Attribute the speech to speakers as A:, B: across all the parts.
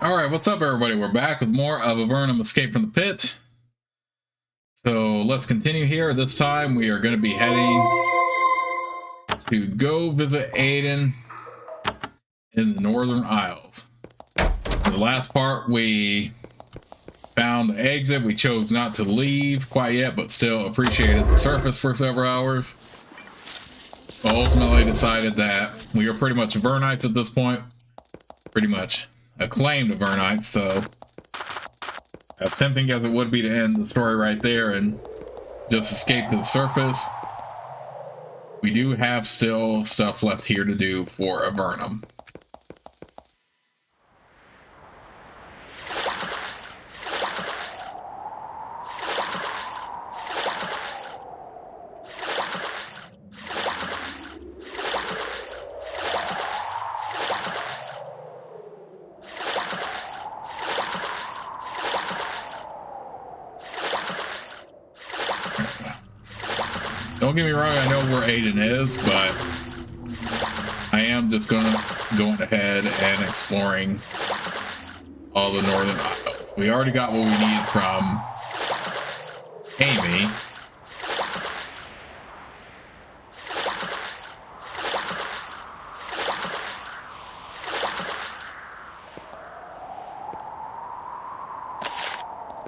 A: Alright, what's up everybody? We're back with more of Avernum Escape from the Pit. So let's continue here. This time we are going to be heading to go visit Aiden in the Northern Isles. In the last part we found the exit. We chose not to leave quite yet, but still appreciated the surface for several hours. But ultimately decided that we are pretty much Avernites at this point. Pretty much acclaimed Avernites, so as tempting as it would be to end the story right there and just escape to the surface, we do have still stuff left here to do for Avernum. Don't get me wrong, I know where Aiden is, but I am just going ahead and exploring all the Northern Isles. We already got what we needed from Amy.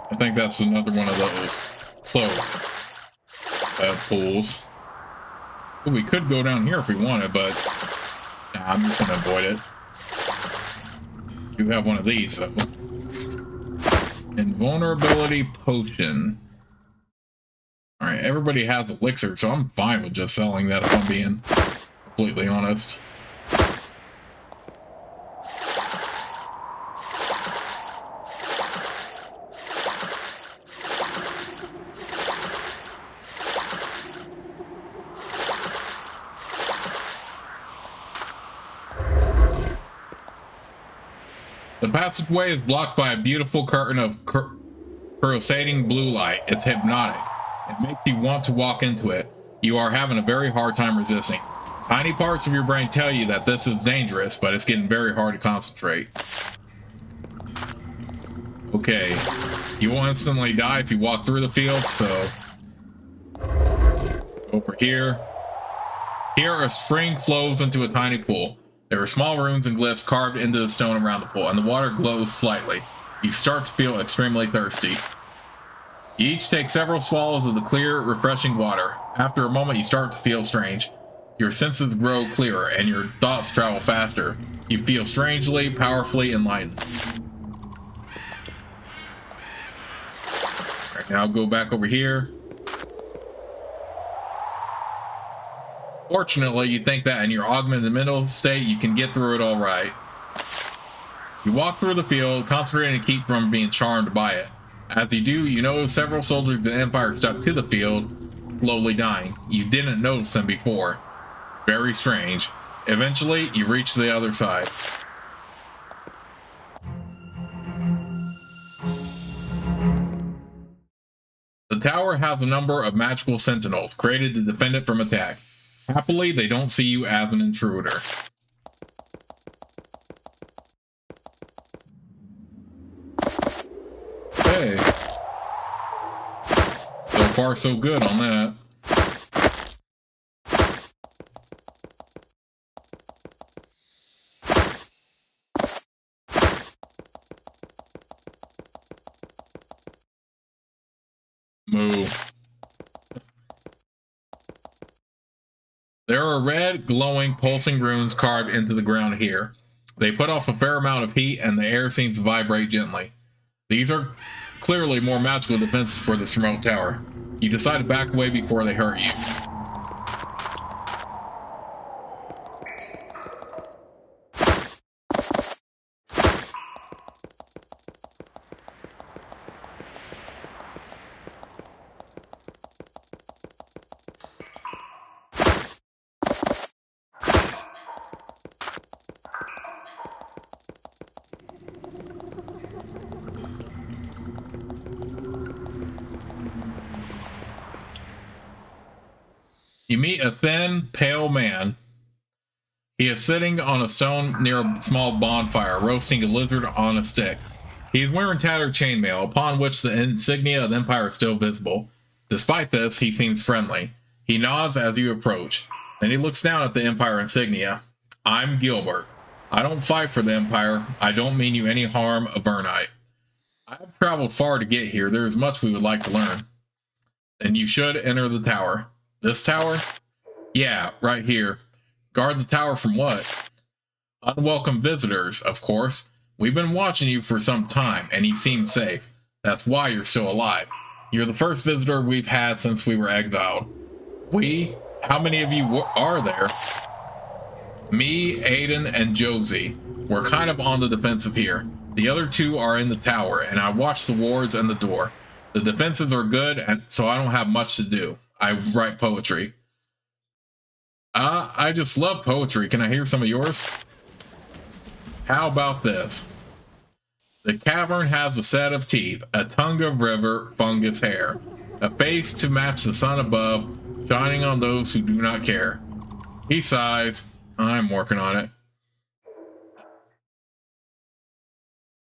A: I think that's another one of those cloak pools. Well, we could go down here if we wanted, but nah, I'm just gonna avoid it. Do have one of these, so. Invulnerability potion. Alright, everybody has elixir, so I'm fine with just selling that if I'm being completely honest. The passageway is blocked by a beautiful curtain of coruscating blue light. It's hypnotic. It makes you want to walk into it. You are having a very hard time resisting. Tiny parts of your brain tell you that this is dangerous, but it's getting very hard to concentrate. Okay. You will instantly die if you walk through the field, so over here. Here, a spring flows into a tiny pool. There are small runes and glyphs carved into the stone around the pool, and the water glows slightly. You start to feel extremely thirsty. You each take several swallows of the clear, refreshing water. After a moment, you start to feel strange. Your senses grow clearer, and your thoughts travel faster. You feel strangely, powerfully enlightened. Alright, now I'll go back over here. Fortunately, you think that in your augmented mental state, you can get through it all right. You walk through the field, concentrating to keep from being charmed by it. As you do, you notice several soldiers of the Empire stuck to the field, slowly dying. You didn't notice them before. Very strange. Eventually, you reach the other side. The tower has a number of magical sentinels, created to defend it from attack. Happily, they don't see you as an intruder. Okay. So far, so good on that. Move. There are red, glowing, pulsing runes carved into the ground here. They put off a fair amount of heat, and the air seems to vibrate gently. These are clearly more magical defenses for this remote tower. You decide to back away before they hurt you. You meet a thin, pale man. He is sitting on a stone near a small bonfire, roasting a lizard on a stick. He is wearing tattered chainmail, upon which the insignia of the Empire is still visible. Despite this, he seems friendly. He nods as you approach. Then he looks down at the Empire insignia. I'm Gilbert. I don't fight for the Empire. I don't mean you any harm, Avernite. I have traveled far to get here. There is much we would like to learn. Then you should enter the tower. This tower? Yeah, right here. Guard the tower from what? Unwelcome visitors, of course. We've been watching you for some time, and you seem safe. That's why you're still alive. You're the first visitor we've had since we were exiled. We? How many of you are there? Me, Aiden, and Josie. We're kind of on the defensive here. The other two are in the tower, and I watch the wards and the door. The defenses are good, and so I don't have much to do. I write poetry. I just love poetry. Can I hear some of yours? How about this? The cavern has a set of teeth, a tongue of river fungus hair, a face to match the sun above, shining on those who do not care. He sighs. I'm working on it.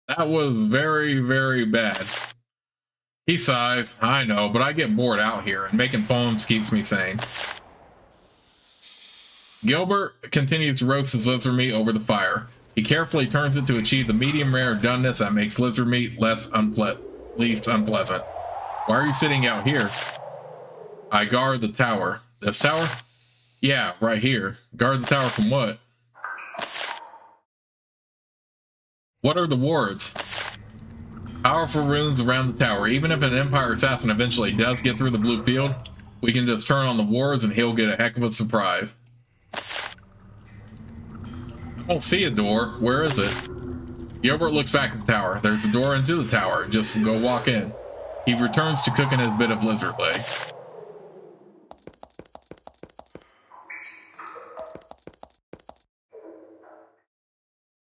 A: That was very, very bad. He sighs. I know, but I get bored out here, and making poems keeps me sane. Gilbert continues to roast his lizard meat over the fire. He carefully turns it to achieve the medium rare doneness that makes lizard meat least unpleasant. Why are you sitting out here? I guard the tower. This tower? Yeah, right here. Guard the tower from what? What are the wards? Powerful runes around the tower. Even if an Empire assassin eventually does get through the blue field, we can just turn on the wards and he'll get a heck of a surprise. I don't see a door. Where is it? Gilbert looks back at the tower. There's a door into the tower. Just go walk in. He returns to cooking his bit of lizard leg.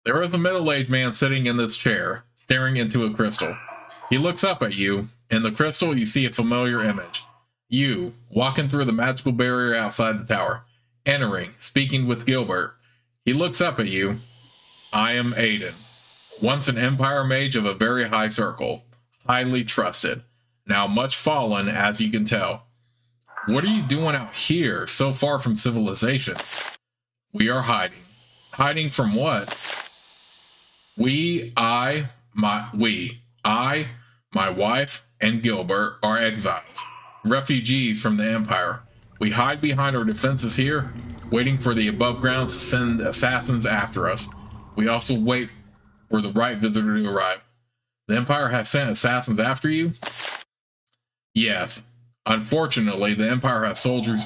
A: There is a middle-aged man sitting in this chair, staring into a crystal. He looks up at you. In the crystal, you see a familiar image. You, walking through the magical barrier outside the tower. Entering, speaking with Gilbert. He looks up at you. I am Aiden. Once an Empire mage of a very high circle. Highly trusted. Now much fallen, as you can tell. What are you doing out here, so far from civilization? We are hiding. Hiding from what? I, my wife, and Gilbert are exiles. Refugees from the Empire. We hide behind our defenses here, waiting for the above grounds to send assassins after us. We also wait for the right visitor to arrive. The Empire has sent assassins after you? Yes. Unfortunately, the Empire has soldiers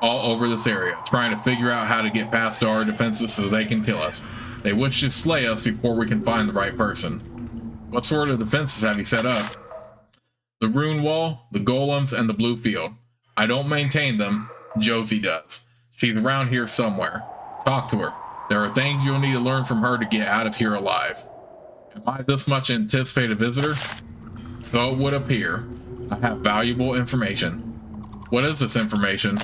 A: all over this area, trying to figure out how to get past our defenses so they can kill us. They wish to slay us before we can find the right person. What sort of defenses have you set up? The rune wall, the golems, and the blue field. I don't maintain them. Josie does. She's around here somewhere. Talk to her. There are things you'll need to learn from her to get out of here alive. Am I this much anticipated visitor? So it would appear. I have valuable information. What is this information?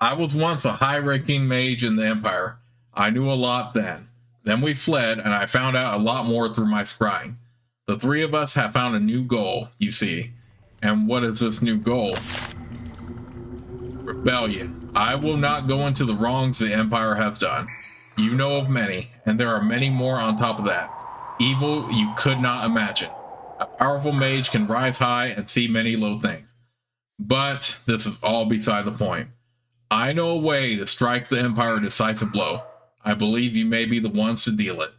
A: I was once a high-ranking mage in the Empire. I knew a lot then. Then we fled, and I found out a lot more through my scrying. The three of us have found a new goal, you see. And what is this new goal? Rebellion. I will not go into the wrongs the Empire has done. You know of many, and there are many more on top of that. Evil you could not imagine. A powerful mage can rise high and see many low things. But this is all beside the point. I know a way to strike the Empire a decisive blow. I believe you may be the ones to deal it.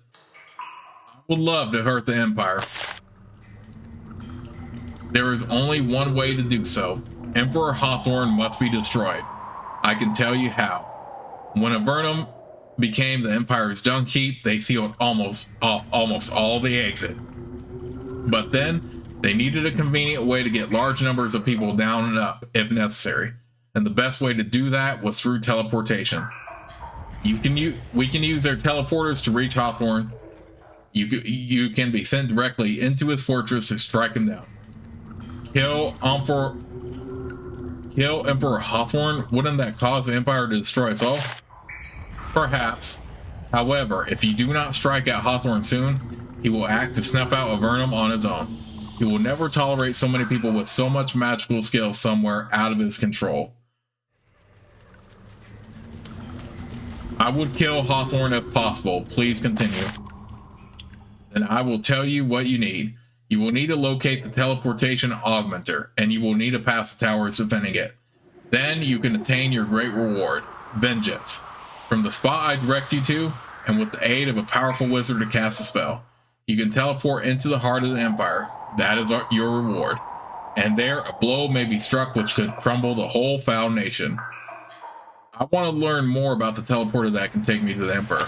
A: I would love to hurt the Empire. There is only one way to do so. Emperor Hawthorne must be destroyed. I can tell you how. When Avernum became the Empire's dung heap, they sealed almost all the exit. But then, they needed a convenient way to get large numbers of people down and up, if necessary. And the best way to do that was through teleportation. We can use their teleporters to reach Hawthorne. You can be sent directly into his fortress to strike him down. Kill Emperor Hawthorne? Wouldn't that cause the Empire to destroy us all? Perhaps. However, if you do not strike at Hawthorne soon, he will act to snuff out Avernum on his own. He will never tolerate so many people with so much magical skill somewhere out of his control. I would kill Hawthorne if possible. Please continue. Then I will tell you what you need. You will need to locate the teleportation augmenter, and you will need to pass the towers defending it. Then you can attain your great reward, vengeance, from the spot I direct you to, and with the aid of a powerful wizard to cast a spell. You can teleport into the heart of the Empire. That is your reward. And there, a blow may be struck which could crumble the whole foul nation. I want to learn more about the teleporter that can take me to the Emperor.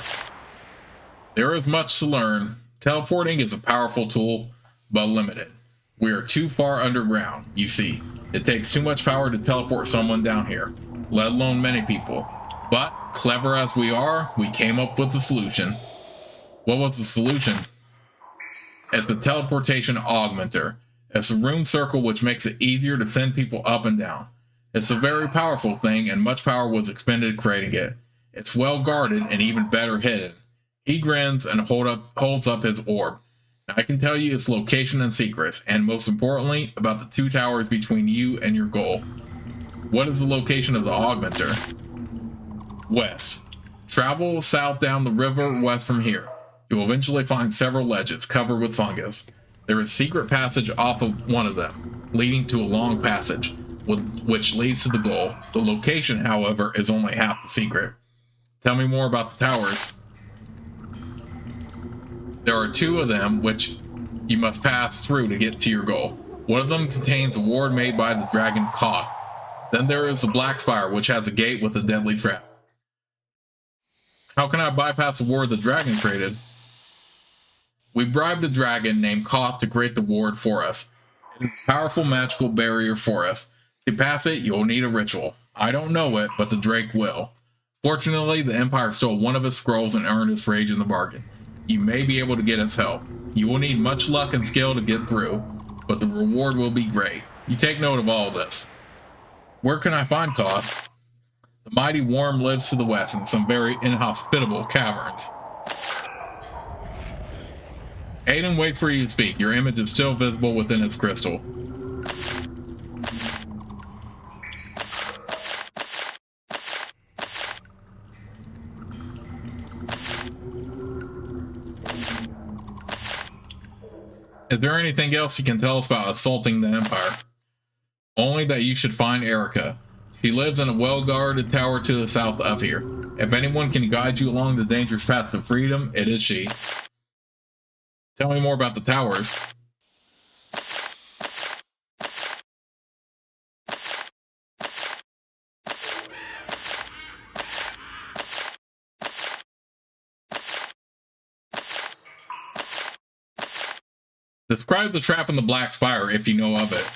A: There is much to learn. Teleporting is a powerful tool, but limited. We are too far underground, you see. It takes too much power to teleport someone down here, let alone many people. But, clever as we are, we came up with a solution. What was the solution? It's the teleportation augmenter. It's a rune circle which makes it easier to send people up and down. It's a very powerful thing, and much power was expended creating it. It's well guarded and even better hidden. He grins and holds up his orb. I can tell you its location and secrets, and most importantly, about the 2 towers between you and your goal. What is the location of the augmenter? West. Travel south down the river west from here. You will eventually find several ledges covered with fungus. There is a secret passage off of one of them, leading to a long passage, which leads to the goal. The location, however, is only half the secret. Tell me more about the towers. There are 2 of them which you must pass through to get to your goal. One of them contains a ward made by the dragon Koth. Then there is the Black Spire, which has a gate with a deadly trap. How can I bypass the ward the dragon created? We bribed a dragon named Koth to create the ward for us. It is a powerful magical barrier for us. To pass it, you'll need a ritual. I don't know it, but the Drake will. Fortunately, the Empire stole one of his scrolls and earned his rage in the bargain. You may be able to get his help. You will need much luck and skill to get through, but the reward will be great. You take note of all this. Where can I find Koth? The mighty worm lives to the west in some very inhospitable caverns. Aiden waits for you to speak. Your image is still visible within its crystal. Is there anything else you can tell us about assaulting the Empire? Only that you should find Erica. She lives in a well-guarded tower to the south of here. If anyone can guide you along the dangerous path to freedom, it is she. Tell me more about the towers. Describe the trap in the Black Spire if you know of it.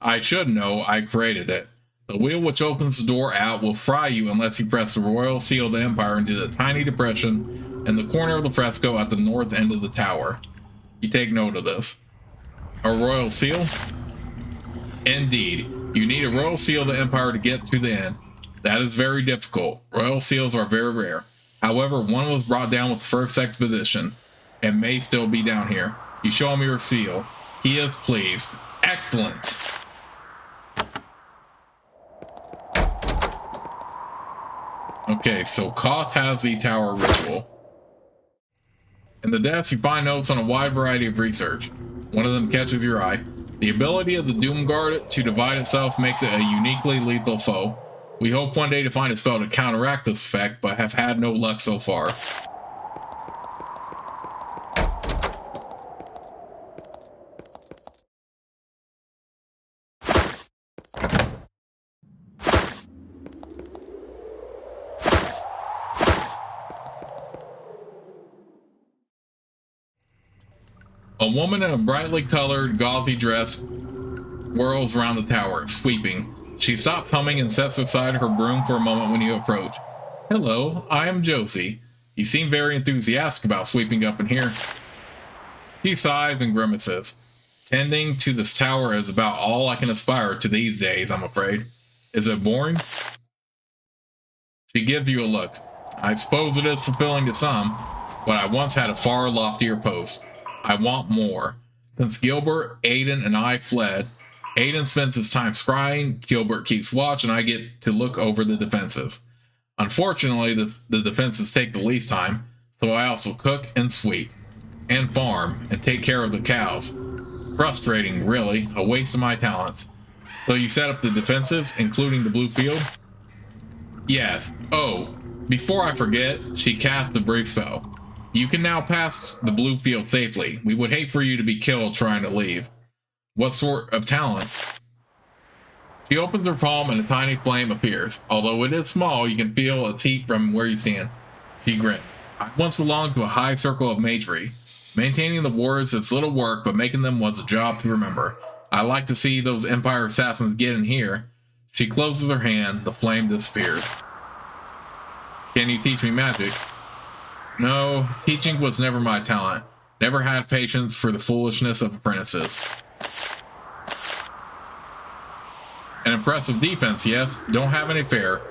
A: I should know, I created it. The wheel which opens the door out will fry you unless you press the royal seal of the Empire into the tiny depression in the corner of the fresco at the north end of the tower. You take note of this. A royal seal? Indeed. You need a royal seal of the Empire to get to the end. That is very difficult. Royal seals are very rare. However, one was brought down with the first expedition and may still be down here. You show him your seal. He is pleased. Excellent. Okay, so Koth has the tower ritual. In the desk, you find notes on a wide variety of research. One of them catches your eye. The ability of the Doomguard to divide itself makes it a uniquely lethal foe. We hope one day to find a spell to counteract this effect, but have had no luck so far. A woman in a brightly colored, gauzy dress whirls around the tower, sweeping. She stops humming and sets aside her broom for a moment when you approach. Hello, I am Josie. You seem very enthusiastic about sweeping up in here. She sighs and grimaces. Tending to this tower is about all I can aspire to these days, I'm afraid. Is it boring? She gives you a look. I suppose it is fulfilling to some, but I once had a far loftier post. I want more. Since Gilbert, Aiden, and I fled, Aiden spends his time scrying, Gilbert keeps watch, and I get to look over the defenses. Unfortunately, the defenses take the least time, so I also cook and sweep, and farm, and take care of the cows. Frustrating, really, a waste of my talents. So you set up the defenses, including the blue field? Yes. Oh, before I forget, she cast the brief spell. You can now pass the blue field safely. We would hate for you to be killed trying to leave. What sort of talents? She opens her palm and a tiny flame appears. Although it is small, you can feel its heat from where you stand. She grins. I once belonged to a high circle of magery. Maintaining the warriors is little work, but making them was a job to remember. I like to see those Empire assassins get in here. She closes her hand, the flame disappears. Can you teach me magic? No, teaching was never my talent. Never had patience for the foolishness of apprentices. An impressive defense, yes. Don't have any fear.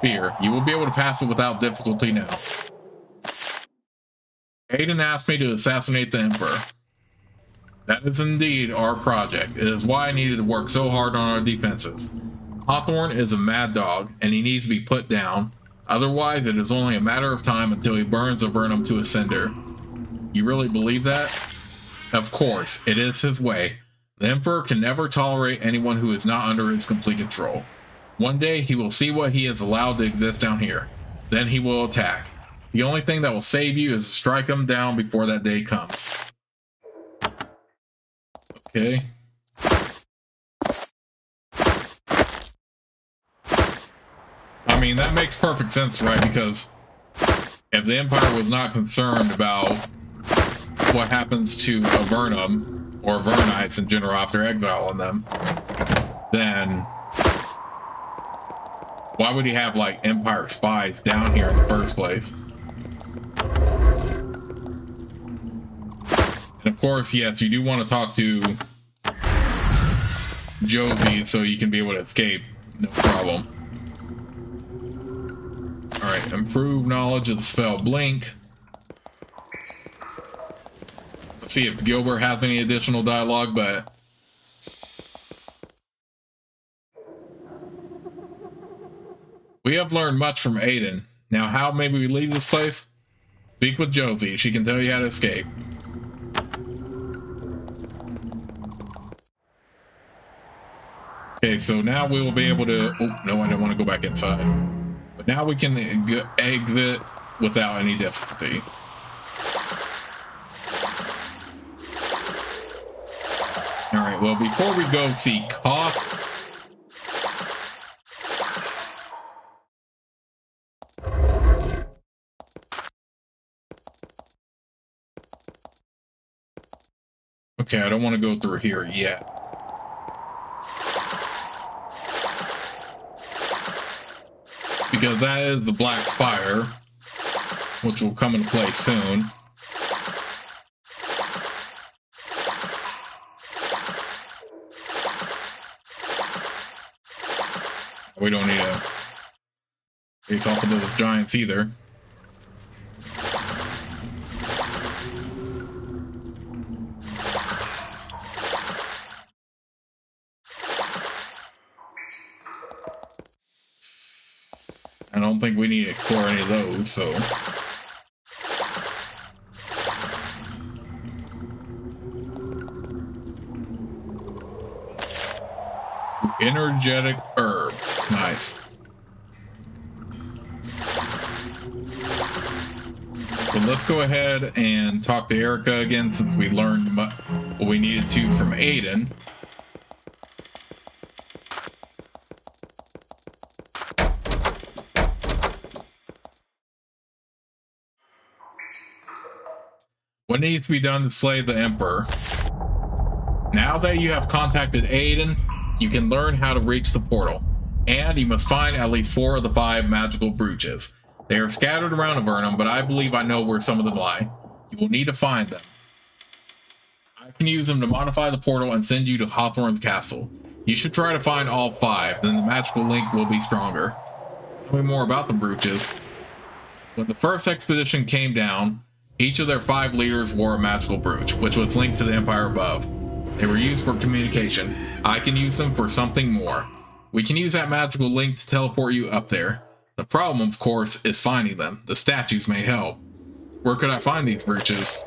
A: You will be able to pass it without difficulty now. Aiden asked me to assassinate the Emperor. That is indeed our project. It is why I needed to work so hard on our defenses. Hawthorne is a mad dog, and he needs to be put down. Otherwise, it is only a matter of time until he burns Avernum to a cinder. You really believe that? Of course, it is his way. The Emperor can never tolerate anyone who is not under his complete control. One day, he will see what he has allowed to exist down here. Then he will attack. The only thing that will save you is to strike him down before that day comes. Okay. I mean, that makes perfect sense, right? Because if the Empire was not concerned about what happens to Avernum, or Avernites in general after exiling them, then why would he have, like, Empire spies down here in the first place? And of course, yes, you do want to talk to Josie so you can be able to escape. No problem. Alright, improve knowledge of the spell Blink. Let's see if Gilbert has any additional dialogue, but we have learned much from Aiden. Now, how maybe we leave this place? Speak with Josie. She can tell you how to escape. Okay, so now we will be able to... Oh, no, I don't want to go back inside. But now we can exit without any difficulty. Alright, well, before we go see Koth... Okay, I don't want to go through here yet. Because that is the Black Spire, which will come into play soon. We don't need to face off of those giants either. I don't think we need to explore any of those, so... Energetic herbs. Nice. But let's go ahead and talk to Erica again, since we learned what we needed to from Aiden. What needs to be done to slay the Emperor? Now that you have contacted Aiden, you can learn how to reach the portal, and you must find at least 4 of the 5 magical brooches. They are scattered around Avernum, but I believe I know where some of them lie. You will need to find them. I can use them to modify the portal and send you to Hawthorne's castle. You should try to find all 5, then the magical link will be stronger. Tell me more about the brooches. When the first expedition came down, each of their 5 leaders wore a magical brooch, which was linked to the empire above. They were used for communication. I can use them for something more. We can use that magical link to teleport you up there. The problem, of course, is finding them. The statues may help. Where could I find these brooches?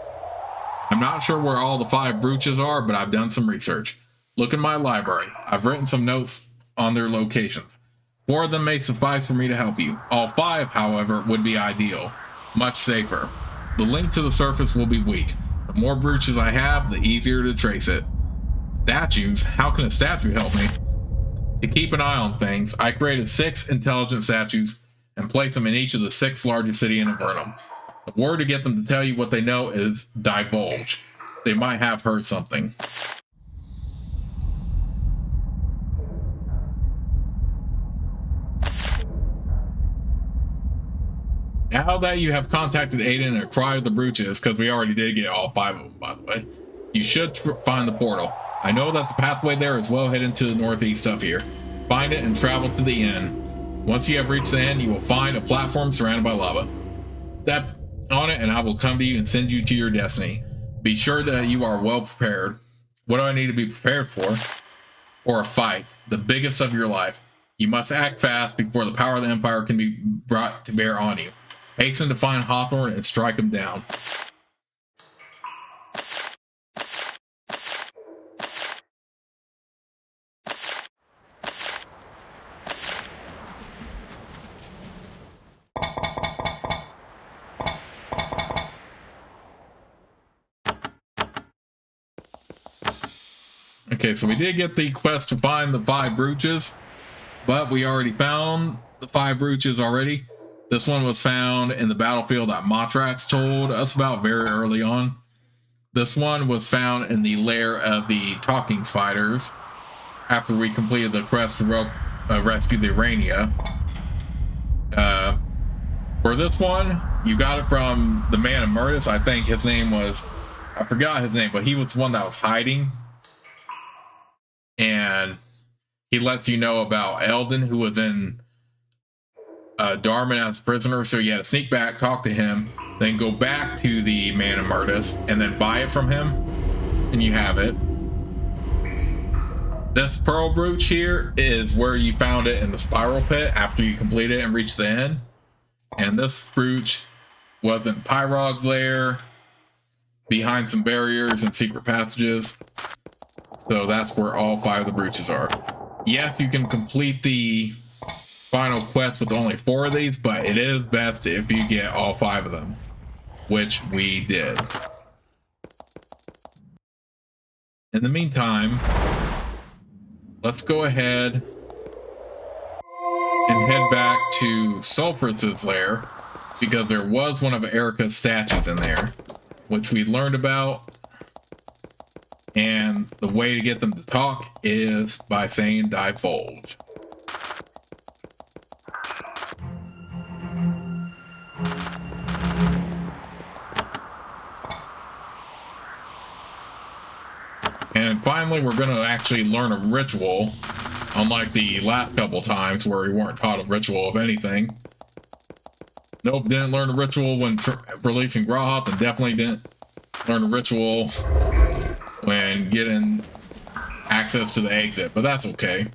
A: I'm not sure where all the 5 brooches are, but I've done some research. Look in my library. I've written some notes on their locations. 4 of them may suffice for me to help you. All 5, however, would be ideal. Much safer. The link to the surface will be weak. The more brooches I have, the easier to trace it. Statues? How can a statue help me? To keep an eye on things, I created 6 intelligent statues and placed them in each of the 6 largest cities in Avernum. The word to get them to tell you what they know is divulge. They might have heard something. Now that you have contacted Aiden and acquired the brooches, because we already did get all 5 of them, by the way, you should find the portal. I know that the pathway there is well hidden to the northeast of here. Find it and travel to the end. Once you have reached the end, you will find a platform surrounded by lava. Step on it and I will come to you and send you to your destiny. Be sure that you are well prepared. What do I need to be prepared for? For a fight, the biggest of your life. You must act fast before the power of the Empire can be brought to bear on you. Hasten to find Hawthorne and strike him down. Okay, so we did get the quest to find the 5 brooches, but we already found the 5 brooches already. This one was found in the battlefield that Motrax told us about very early on. This one was found in the lair of the talking spiders after we completed the quest to rescue the Urania. For this one, you got it from the man of Murtis. I think his name was, I forgot his name, but he was the one that was hiding. And he lets you know about Eldon, who was in Darman as a prisoner. So you had to sneak back, talk to him, then go back to the man of Murtis, and then buy it from him, and you have it. This pearl brooch here is where you found it in the spiral pit after you complete it and reach the end. And this brooch was in Pyrog's lair, behind some barriers and secret passages. So that's where all 5 of the brooches are. Yes, you can complete the final quest with only 4 of these, but it is best if you get all 5 of them, which we did. In the meantime, let's go ahead and head back to Sulfurus's lair, because there was one of Erica's statues in there, which we learned about. And the way to get them to talk is by saying divulge. And finally, we're going to actually learn a ritual, unlike the last couple times where we weren't taught a ritual of anything. Nope, didn't learn a ritual when releasing Grahoth, and definitely didn't learn a ritual when getting access to the exit, but that's okay.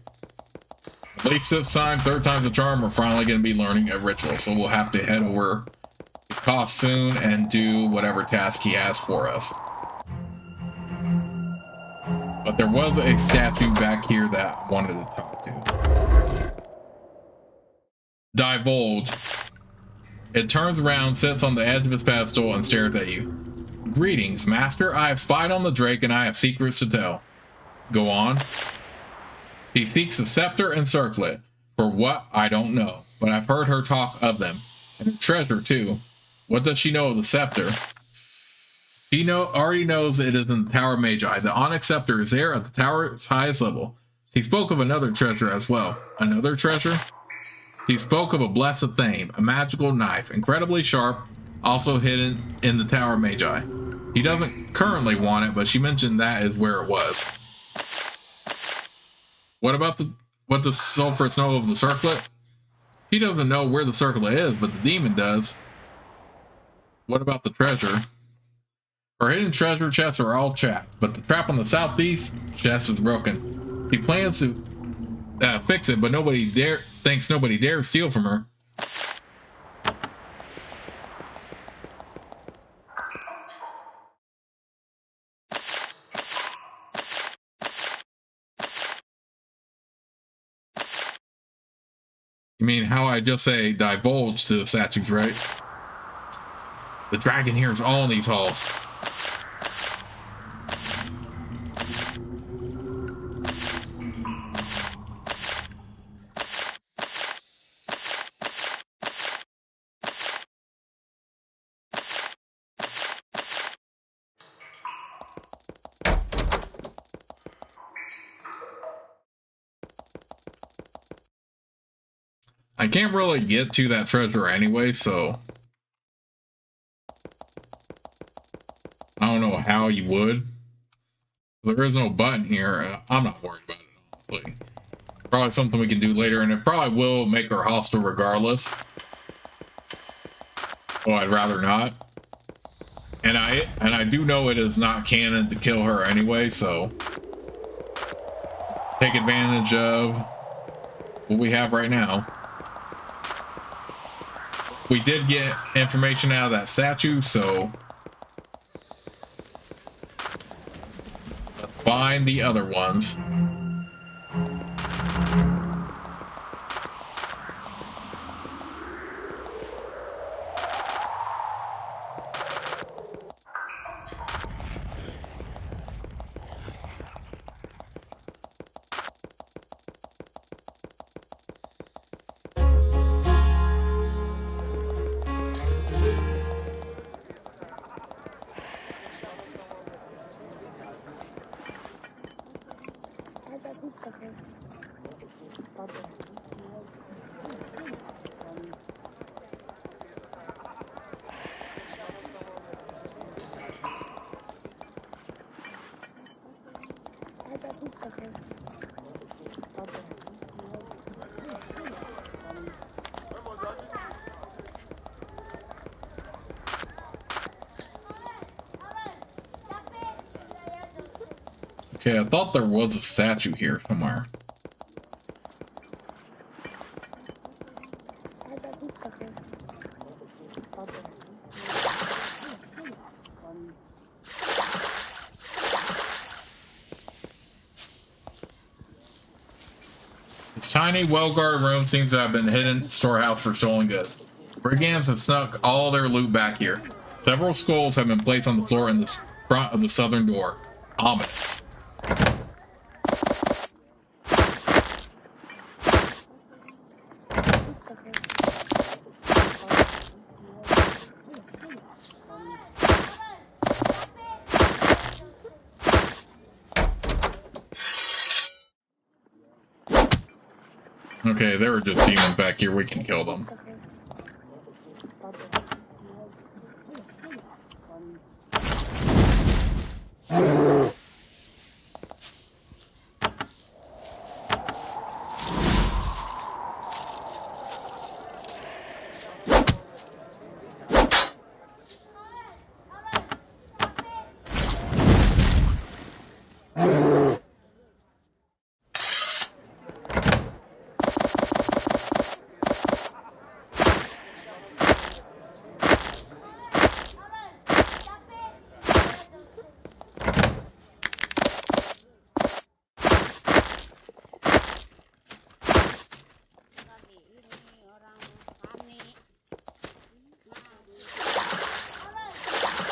A: At least this time, 3rd time's the charm, we're finally going to be learning a ritual, so we'll have to head over to Koth soon and do whatever task he has for us. But there was a statue back here that I wanted to talk to. Divulge. It turns around, sits on the edge of its pedestal, and stares at you. Greetings, Master. I have spied on the Drake, and I have secrets to tell. Go on. She seeks the scepter and circlet. For what, I don't know, but I've heard her talk of them. And the treasure, too. What does she know of the scepter? She already knows it is in the Tower of Magi. The Onyx scepter is there at the tower's highest level. She spoke of another treasure as well. Another treasure? She spoke of a blessed thing, a magical knife, incredibly sharp, also hidden in the Tower of Magi. He doesn't currently want it, but she mentioned that is where it was. What does Sulfurus know of the circlet? He doesn't know where the circlet is, but the demon does. What about the treasure? Our hidden treasure chests are all trapped, but the trap on the southeast chest is broken. He plans to fix it, but nobody dares steal from her. You mean how I just say divulge to the statues, right? The dragon hears all in these halls. I can't really get to that treasure anyway, so I don't know how you would. There is no button here. I'm not worried about it, honestly. Probably something we can do later, and it probably will make her hostile regardless. Oh, I'd rather not. And I do know it is not canon to kill her anyway, so take advantage of what we have right now. We did get information out of that statue, so let's find the other ones. Okay, I thought there was a statue here somewhere. This tiny, well-guarded room seems to have been a hidden storehouse for stolen goods. Brigands have snuck all their loot back here. Several skulls have been placed on the floor in the front of the southern door. Ominous. Okay, there were just demons back here. We can kill them.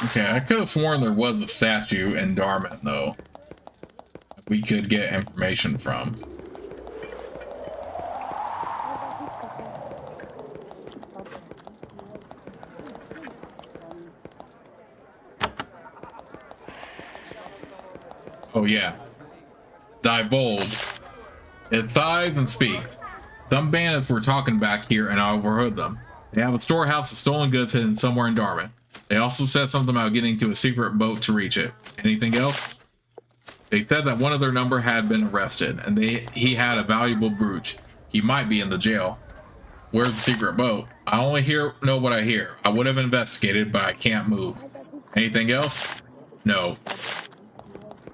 A: Okay, I could have sworn there was a statue in Darman, though. We could get information from. Oh yeah. Divulge. It sighs and speaks. Some bandits were talking back here and I overheard them. They have a storehouse of stolen goods hidden somewhere in Darman. They also said something about getting to a secret boat to reach it. Anything else? They said that one of their number had been arrested and he had a valuable brooch. He might be in the jail. Where's the secret boat? I only know what I hear. I would have investigated, but I can't move. Anything else? No.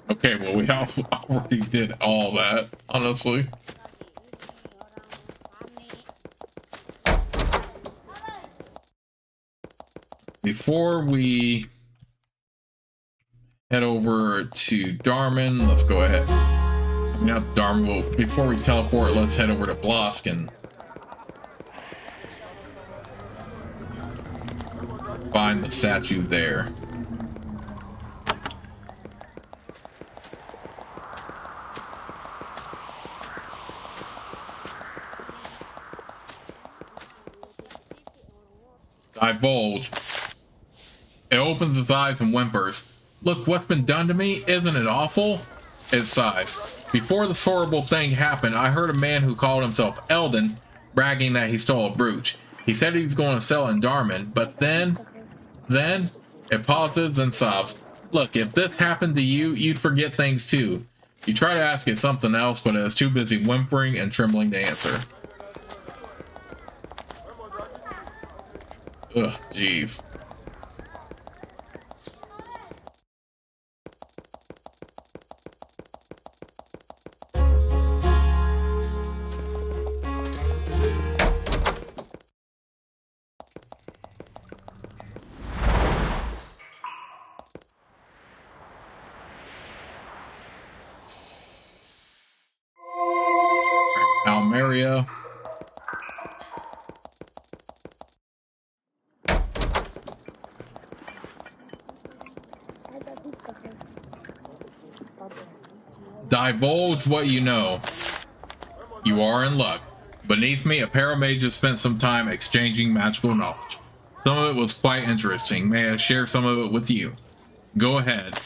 A: Okay, well, we already did all that, honestly. Before we head over to Darman, let's go ahead. I mean, not Darman, well, before we teleport, let's head over to Blosk and find the statue there. Divulge. It opens its eyes and whimpers. Look what's been done to me, isn't it awful? It sighs. Before this horrible thing happened, I heard a man who called himself Eldon bragging that he stole a brooch. He said he was going to sell it in Darman, but then, it pauses and sobs. Look, if this happened to you, you'd forget things too. You try to ask it something else, but it is too busy whimpering and trembling to answer. Ugh, jeez. Almeria. Divulge what you know. You are in luck. Beneath me, a pair of mages spent some time exchanging magical knowledge. Some of it was quite interesting. May I share some of it with you? Go ahead.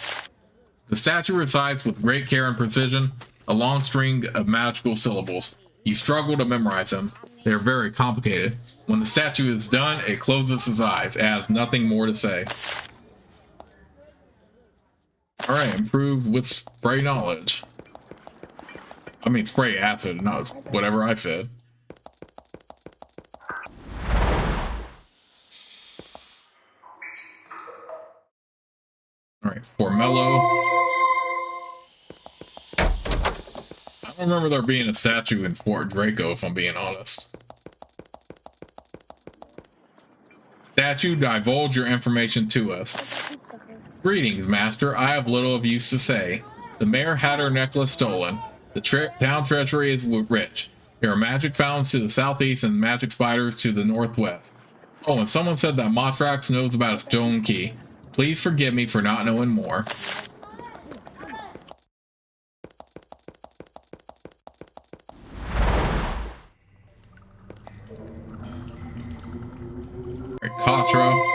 A: The statue recites with great care and precision a long string of magical syllables. You struggle to memorize them. They are very complicated. When the statue is done, it closes its eyes. It has nothing more to say. Alright, improved with spray knowledge. I mean spray acid, not whatever I said. Alright, Formello. I don't remember there being a statue in Fort Draco, if I'm being honest. Statue, divulge your information to us. Greetings, Master. I have little of use to say. The mayor had her necklace stolen. The town treasury is rich. There are magic fountains to the southeast and magic spiders to the northwest. Oh, and someone said that Motrax knows about a stone key. Please forgive me for not knowing more. Katra.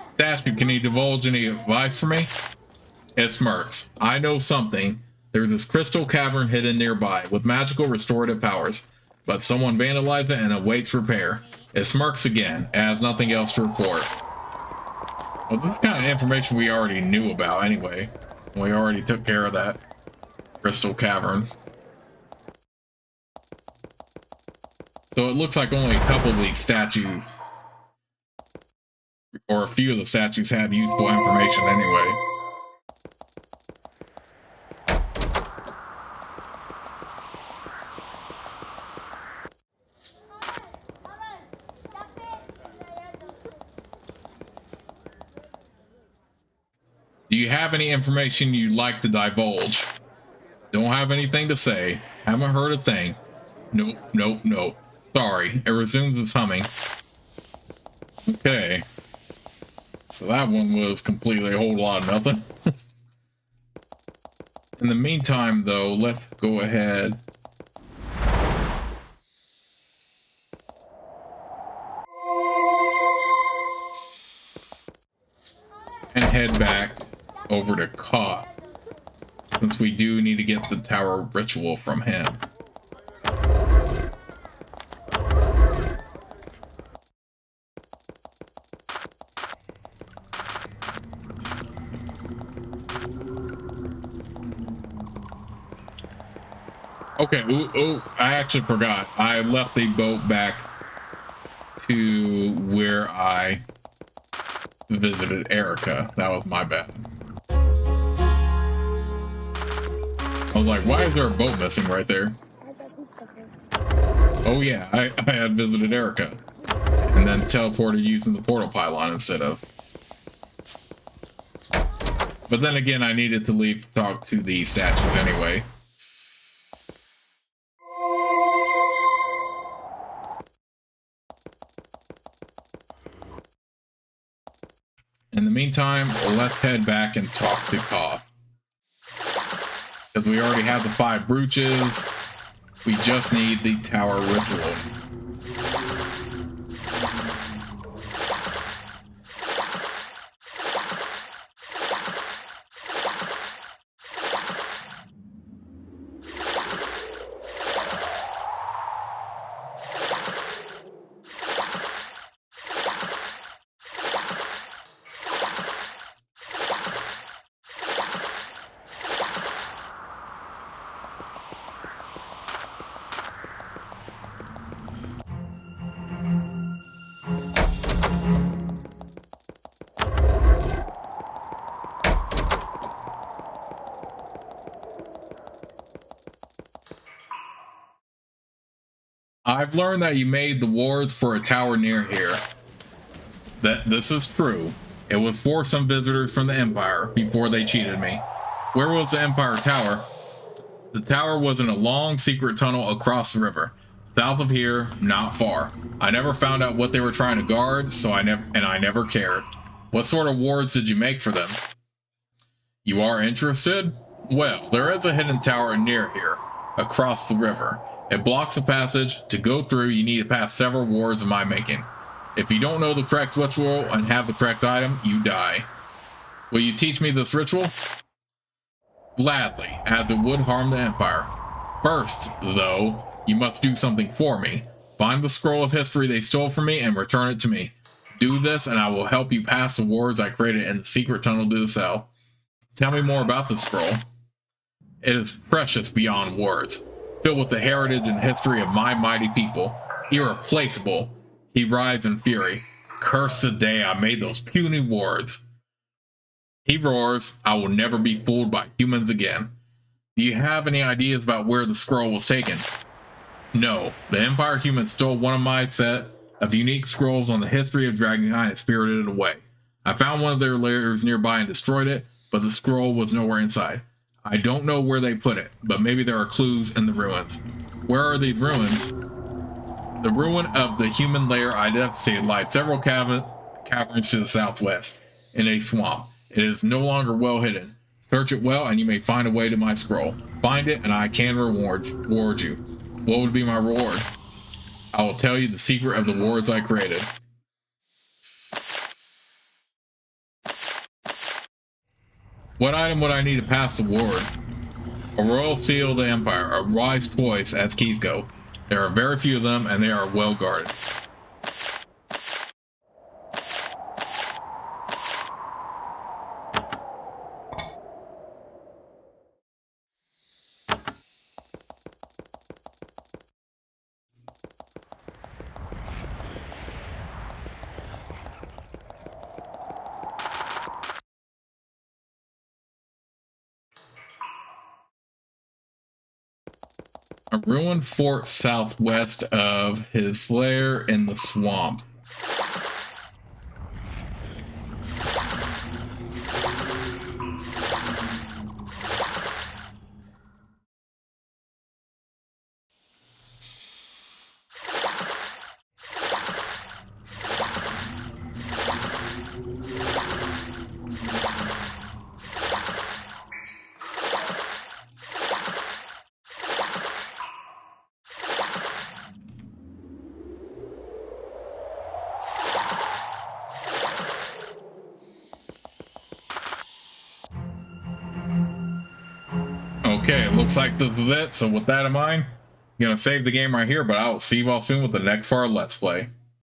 A: Statue, can you divulge any advice for me? It smirks. I know something. There's this crystal cavern hidden nearby with magical restorative powers, but someone vandalized it and awaits repair. It smirks again. It has nothing else to report. Well, this is kind of information we already knew about anyway. We already took care of that crystal cavern. So it looks like only a couple of these statues, or a few of the statues, had useful information anyway. Do you have any information you'd like to divulge? Don't have anything to say. Haven't heard a thing. Nope, nope, nope. Sorry. It resumes its humming. Okay. So that one was completely a whole lot of nothing. In the meantime, though, let's go ahead. And head back over to Koth, since we do need to get the tower ritual from him. Okay, ooh, I actually forgot. I left the boat back to where I visited Erica. That was my bad. I was like, why is there a boat missing right there? Oh yeah, I had visited Erica. And then teleported using the portal pylon instead of. But then again, I needed to leave to talk to the statues anyway. In the meantime, let's head back and talk to Ka. Because we already have the 5 brooches, we just need the tower ritual. I've learned that you made the wards for a tower near here. That this is true. It was for some visitors from the Empire before they cheated me. Where was the Empire Tower? The tower was in a long secret tunnel across the river. South of here, not far. I never found out what they were trying to guard, so I never cared. What sort of wards did you make for them? You are interested? Well, there is a hidden tower near here, across the river. It blocks the passage. To go through, you need to pass several wards of my making. If you don't know the correct ritual and have the correct item, you die. Will you teach me this ritual? Gladly, as it would harm the Empire. First, though, you must do something for me. Find the scroll of history they stole from me and return it to me. Do this and I will help you pass the wards I created in the secret tunnel to the south. Tell me more about the scroll. It is precious beyond words, filled with the heritage and history of my mighty people. Irreplaceable. He writhes in fury. Curse the day I made those puny wards. He roars, I will never be fooled by humans again. Do you have any ideas about where the scroll was taken? No, the Empire humans stole one of my set of unique scrolls on the history of Dragonkind and spirited it away. I found one of their lairs nearby and destroyed it, but the scroll was nowhere inside. I don't know where they put it, but maybe there are clues in the ruins. Where are these ruins? The ruin of the human lair I devastated lies several caverns to the southwest, in a swamp. It is no longer well hidden. Search it well and you may find a way to my scroll. Find it and I can reward you. What would be my reward? I will tell you the secret of the wards I created. What item would I need to pass the ward? A royal seal of the Empire, a wise choice as keys go. There are very few of them and they are well guarded. A ruined fort southwest of his lair in the swamp. Okay, it looks like this is it. So with that in mind, I'm going to save the game right here, but I will see you all soon with the next part of Let's Play.